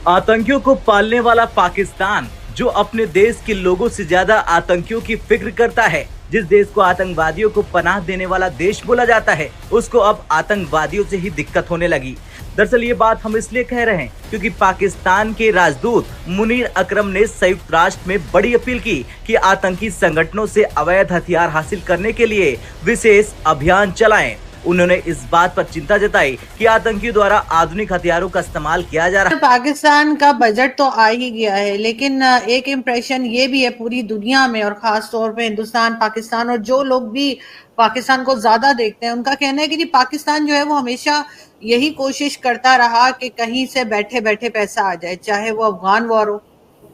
आतंकियों को पालने वाला पाकिस्तान, जो अपने देश के लोगों से ज्यादा आतंकियों की फिक्र करता है, जिस देश को आतंकवादियों को पनाह देने वाला देश बोला जाता है, उसको अब आतंकवादियों से ही दिक्कत होने लगी। दरअसल ये बात हम इसलिए कह रहे हैं क्योंकि पाकिस्तान के राजदूत मुनीर अकरम ने संयुक्त राष्ट्र में बड़ी अपील की कि आतंकी संगठनों से अवैध हथियार हासिल करने के लिए विशेष अभियान चलाएं। उन्होंने इस बात पर चिंता जताई कि आतंकियों द्वारा आधुनिक हथियारों का इस्तेमाल किया जा रहा है। पाकिस्तान का बजट तो आ ही गया है, लेकिन एक इम्प्रेशन ये भी है पूरी दुनिया में और खास तौर पे हिंदुस्तान, पाकिस्तान और जो लोग भी पाकिस्तान को ज्यादा देखते हैं, उनका कहना है कि पाकिस्तान जो है वो हमेशा यही कोशिश करता रहा कि कहीं से बैठे बैठे पैसा आ जाए, चाहे वो अफगान वॉर हो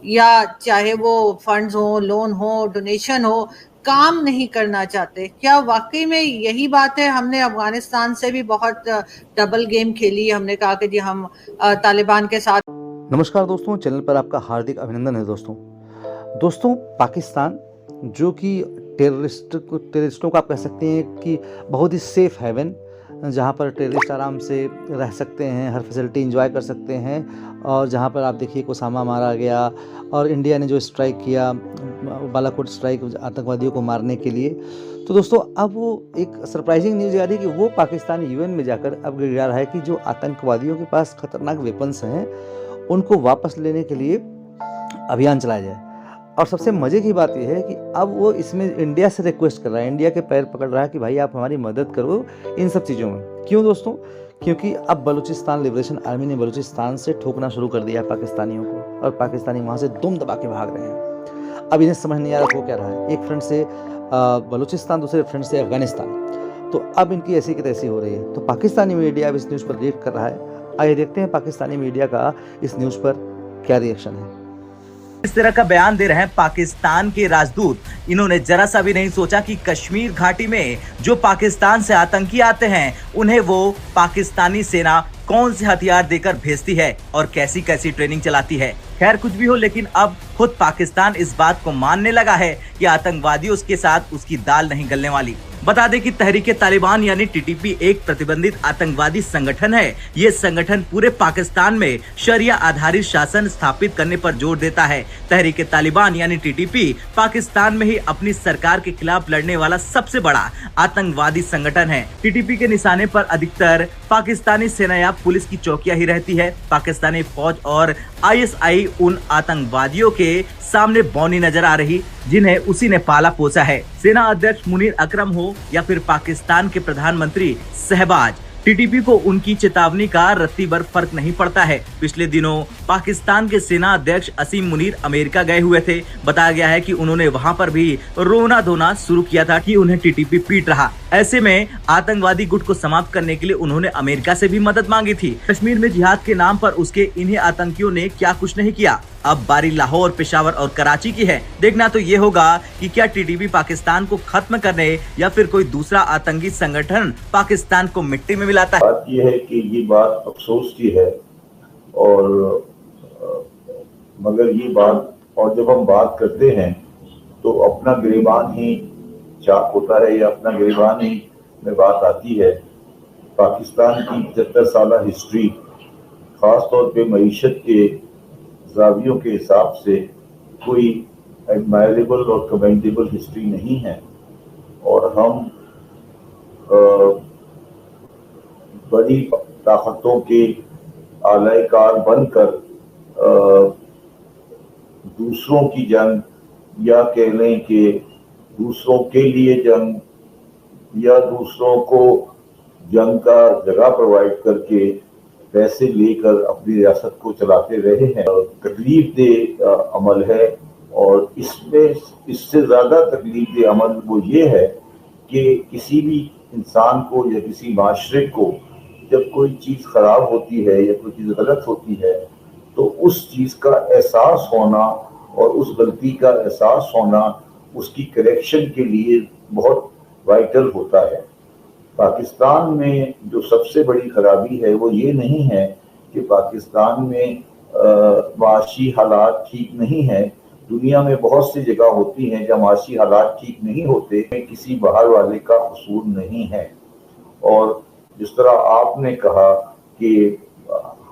या चाहे वो फंड्स हो, लोन हो, डोनेशन हो, काम नहीं करना चाहते। क्या वाकई में यही बात है? हमने अफगानिस्तान से भी बहुत डबल गेम खेली। हमने कहा कि जी हम तालिबान के साथ। नमस्कार दोस्तों, चैनल पर आपका हार्दिक अभिनंदन है। दोस्तों पाकिस्तान जो कि टेररिस्टों का आप कह सकते हैं कि बहुत ही सेफ हेवन, जहाँ पर टेररिस्ट आराम से रह सकते हैं, हर फैसिलिटी एंजॉय कर सकते हैं, और जहाँ पर आप देखिए ओसामा मारा गया और इंडिया ने जो स्ट्राइक किया, बालाकोट स्ट्राइक आतंकवादियों को मारने के लिए। तो दोस्तों अब वो एक सरप्राइजिंग न्यूज़ आ रही है कि वो पाकिस्तान यूएन में जाकर अब गिरा रहा है कि जो आतंकवादियों के पास खतरनाक वेपन्स हैं उनको वापस लेने के लिए अभियान चलाया जाए। और सबसे मज़े की बात यह है कि अब वो इसमें इंडिया से रिक्वेस्ट कर रहा है, इंडिया के पैर पकड़ रहा है कि भाई आप हमारी मदद करो इन सब चीज़ों में। क्यों दोस्तों? क्योंकि अब बलूचिस्तान लिबरेशन आर्मी ने बलूचिस्तान से ठोकना शुरू कर दिया पाकिस्तानियों को, और पाकिस्तानी वहाँ से दुम दबा के भाग रहे हैं। अब इन्हें समझ नहीं आ रहा वो क्या रहा है, एक फ्रंट से बलूचिस्तान, दूसरे फ्रंट से अफगानिस्तान। तो अब इनकी ऐसी की तैसी हो रही है। तो पाकिस्तानी मीडिया अब इस न्यूज़ पर रिएक्ट कर रहा है। आइए देखते हैं पाकिस्तानी मीडिया का इस न्यूज़ पर क्या रिएक्शन है। इस तरह का बयान दे रहे हैं पाकिस्तान के राजदूत। इन्होंने जरा सा भी नहीं सोचा कि कश्मीर घाटी में जो पाकिस्तान से आतंकी आते हैं, उन्हें वो पाकिस्तानी सेना कौन से हथियार देकर भेजती है और कैसी कैसी ट्रेनिंग चलाती है। खैर कुछ भी हो, लेकिन अब खुद पाकिस्तान इस बात को मानने लगा है कि आतंकवादियों के साथ उसकी दाल नहीं गलने वाली। बता दें कि तहरीके तालिबान यानी टीटीपी एक प्रतिबंधित आतंकवादी संगठन है। ये संगठन पूरे पाकिस्तान में शरिया आधारित शासन स्थापित करने पर जोर देता है। तहरीके तालिबान यानी टीटीपी पाकिस्तान में ही अपनी सरकार के खिलाफ लड़ने वाला सबसे बड़ा आतंकवादी संगठन है। टीटीपी के निशाने पर अधिकतर पाकिस्तानी सेना या पुलिस की चौकियां ही रहती है। पाकिस्तानी फौज और आईएसआई उन आतंकवादियों के सामने बौनी नजर आ रही जिन्हें उसी ने पाला पोसा है। सेना अध्यक्ष मुनीर अकरम हो या फिर पाकिस्तान के प्रधानमंत्री शहबाज, टीटीपी को उनकी चेतावनी का रत्ती भर फर्क नहीं पड़ता है। पिछले दिनों पाकिस्तान के सेना अध्यक्ष असीम मुनीर अमेरिका गए हुए थे। बताया गया है कि उन्होंने वहां पर भी रोना धोना शुरू किया था कि उन्हें टीटीपी पीट रहा। ऐसे में आतंकवादी गुट को समाप्त करने के लिए उन्होंने अमेरिका से भी मदद मांगी थी। कश्मीर में जिहाद के नाम पर उसके इन्हीं आतंकियों ने क्या कुछ नहीं किया। अब बारी लाहौर, पेशावर और कराची की है। देखना तो ये होगा कि क्या टीटीपी पाकिस्तान को खत्म करने या फिर कोई दूसरा आतंकी संगठन पाकिस्तान को मिट्टी में मिलाता है। बात यह है कि ये बात अफसोस की है, और मगर ये बात, और जब हम बात करते हैं तो अपना गिरेबान ही चाक होता है या अपना गिरेबान ही में बात आती है। पाकिस्तान की 75 साल हिस्ट्री, खास तौर पे मईशत के जावियों के हिसाब से कोई एडमायरेबल और कमेंडेबल हिस्ट्री नहीं है, और हम बड़ी ताकतों के आलायकार बनकर दूसरों की जंग, या कह लें कि दूसरों के लिए जंग, या दूसरों को जंग का जगह प्रोवाइड करके पैसे लेकर अपनी रियासत को चलाते रहे हैं। तकलीफ दे अमल है, और इसमें इससे ज्यादा तकलीफ दे अमल वो ये है कि किसी भी इंसान को या किसी माशरे को जब कोई चीज खराब होती है या कोई चीज गलत होती है, तो उस चीज का एहसास होना और उस गलती का एहसास होना उसकी करेक्शन के लिए बहुत वाइटल होता है। पाकिस्तान में जो सबसे बड़ी खराबी है वो ये नहीं है कि पाकिस्तान में माशी हालात ठीक नहीं है। दुनिया में बहुत सी जगह होती हैं जहाँ माशी हालात ठीक नहीं होते, किसी बाहर वाले का कसूर नहीं है। और जिस तरह आपने कहा कि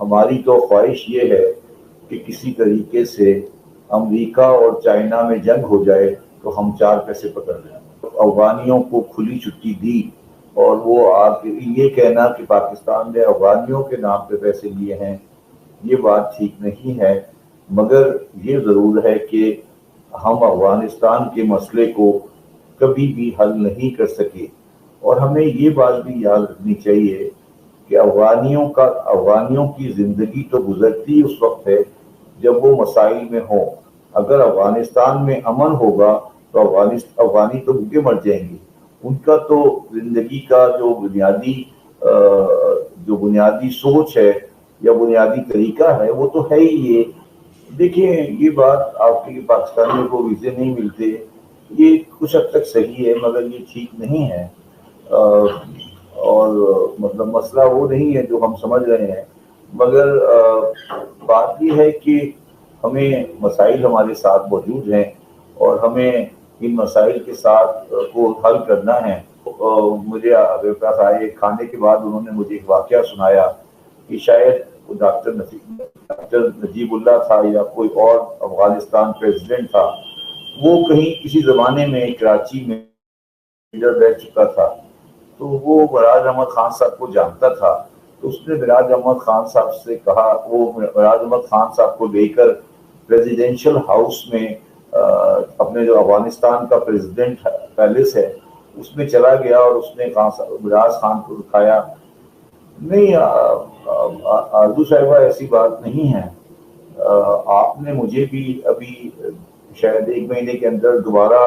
हमारी तो ख्वाहिश ये है कि किसी तरीके से अमेरिका और चाइना में जंग हो जाए तो हम 4 पैसे पकड़ लें। तो अफगानियों को खुली छुट्टी दी और वो आके ये कहना कि पाकिस्तान ने अफगानियों के नाम पे पैसे लिए हैं, ये बात ठीक नहीं है। मगर ये ज़रूर है कि हम अफगानिस्तान के मसले को कभी भी हल नहीं कर सके और हमें ये बात भी याद रखनी चाहिए कि अफगानियों की जिंदगी तो गुजरती उस वक्त है जब वो मसाइल में हो। अगर अफगानिस्तान में अमन होगा तो अफगानी तो भूखे मर जाएंगे। उनका तो जिंदगी का जो बुनियादी सोच है या बुनियादी तरीका है वो तो है ही ये। देखिए, ये बात आपके पाकिस्तानियों को वीजे नहीं मिलते, ये कुछ हद तक सही है मगर ये ठीक नहीं है। और मतलब मसला वो नहीं है जो हम समझ रहे हैं, मगर बात ये है कि हमें मसाइल हमारे साथ मौजूद हैं और हमें इन मसाइल के साथ को हल करना है। मुझे मेरे पास आए खाने के बाद उन्होंने मुझे एक वाकया सुनाया कि शायद वो डॉक्टर नजीबुल्लाह था या कोई और अफगानिस्तान प्रेसिडेंट था, वो कहीं किसी ज़माने में कराची में रह चुका था, तो वो मिराज अहमद खान साहब को जानता था। तो उसने मिराज अहमद खान साहब से कहा, वो मिराज अहमद खान साहब को लेकर प्रेसिडेंशियल हाउस में अपने जो अफगानिस्तान का प्रेसिडेंट पैलेस है उसमें चला गया और उसने मिराज खान को दिखाया। नहीं आरजू साहिबा, ऐसी बात नहीं है। आपने मुझे भी अभी शायद 1 महीने के अंदर दोबारा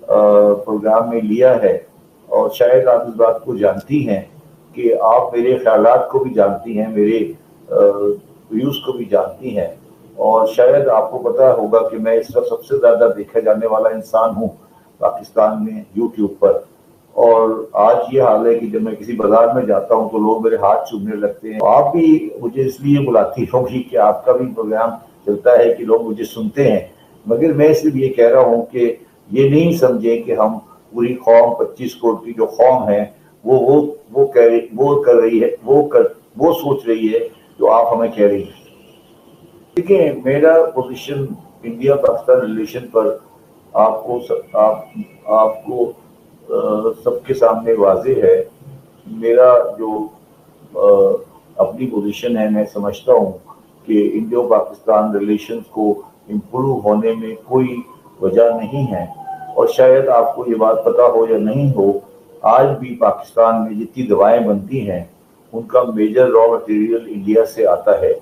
प्रोग्राम में लिया है और शायद आप इस बात को जानती हैं कि आप मेरे ख्यालात को भी जानती हैं, मेरे व्यूज को भी जानती हैं और शायद आपको पता होगा कि मैं इस वक्त सबसे ज़्यादा देखा जाने वाला इंसान हूँ पाकिस्तान में यूट्यूब पर। और आज ये हाल है कि जब मैं किसी बाजार में जाता हूँ तो लोग मेरे हाथ चूमने लगते हैं। आप भी मुझे इसलिए बुलाती होंगी कि आपका भी प्रोग्राम चलता है कि लोग मुझे सुनते हैं, मगर मैं सिर्फ ये कह रहा हूँ कि ये नहीं समझे कि हम पूरी कौम 25 करोड़ की जो कौम है वो सोच रही है जो आप हमें कह रही है। देखिए, मेरा पोजीशन इंडिया पाकिस्तान रिलेशन पर आपको सबके सामने वाजे है। मेरा जो अपनी पोजीशन है, मैं समझता हूँ कि इंडियो पाकिस्तान रिलेशंस को इम्प्रूव होने में कोई वजह नहीं है। और शायद आपको ये बात पता हो या नहीं हो, आज भी पाकिस्तान में जितनी दवाएं बनती हैं उनका मेजर रॉ मटेरियल इंडिया से आता है।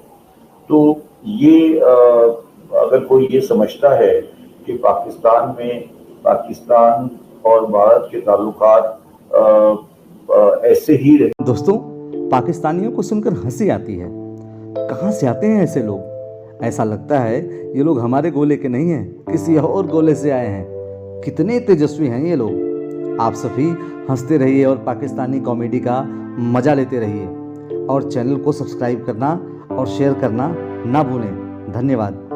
तो ये अगर कोई ये समझता है कि पाकिस्तान और भारत के ताल्लुकात ऐसे ही रहे। दोस्तों, पाकिस्तानियों को सुनकर हंसी आती है। कहाँ से आते हैं ऐसे लोग? ऐसा लगता है ये लोग हमारे गोले के नहीं हैं, किसी और गोले से आए हैं। कितने तेजस्वी हैं ये लोग। आप सभी हंसते रहिए और पाकिस्तानी कॉमेडी का मज़ा लेते रहिए और चैनल को सब्सक्राइब करना और शेयर करना ना भूलें। धन्यवाद।